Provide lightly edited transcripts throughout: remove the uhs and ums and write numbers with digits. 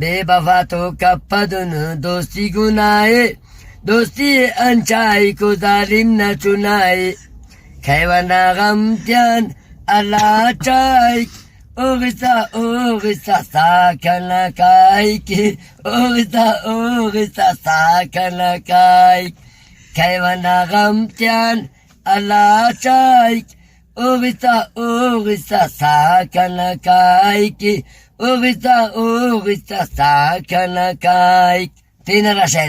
बेवफा तो कपदुन दोस्ती गुनाए दोस्ती अंचाई को जालिम न चुनाए खैवना गम त्यान अल्लाह चाई ओगिसा साकना काई की ओगिसा साकना काई खैवना गम त्यान अल्लाह चाई ओगिसा साकना काई की ओगिसा साकना काई तीन रशे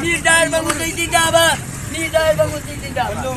Nidar bangun dindaba Nidar bangun dindaba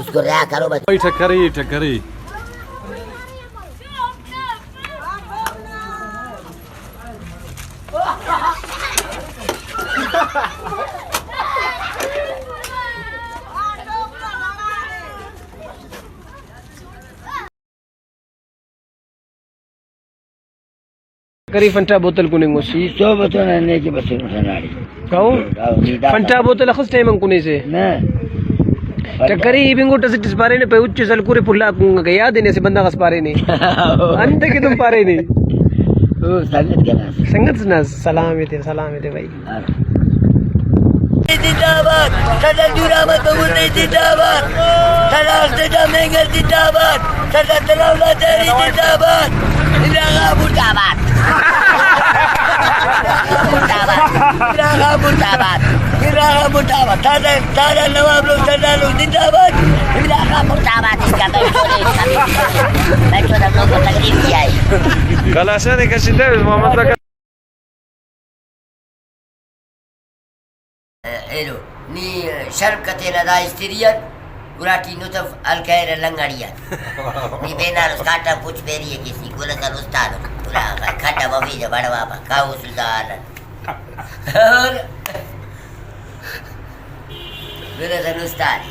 इसको रहा करो बस ठकरी करी फंटा बोतल कुने मुसी सो बतोना ने के बस सनाड़ी काऊ फंटा बोतल अखस टाइम कुने से ना टकरी बिंगो टस पारे ने पे उच्च सल कुरे पुल्ला गया देने से बंदा खस पारे ने अंत के तुम पारे ने ओ संगत ना सलाम है भाई जिंदाबाद सदा जुरामत बहुते जिंदाबाद सदा सदा मेंगल जिंदाबाद सदा तलावला तेरी जिंदाबाद इलाका मुर्दाबाद इलाका मुर्दाबाद सदा नवाब लोग सदा लोग जिंदाबाद इलाका मुर्दाबाद इसका मैं तो हम लोग को तकलीफ किया है Kalasani kaçında Muhammed'la Elo, ni sharp katela da istiriyan Urati nutaf al-kaira langariyan Ni benar kata puch periye kisi Kula kan ustano Kula kata mawija bada wapa Kau sultanan Kula kan ustani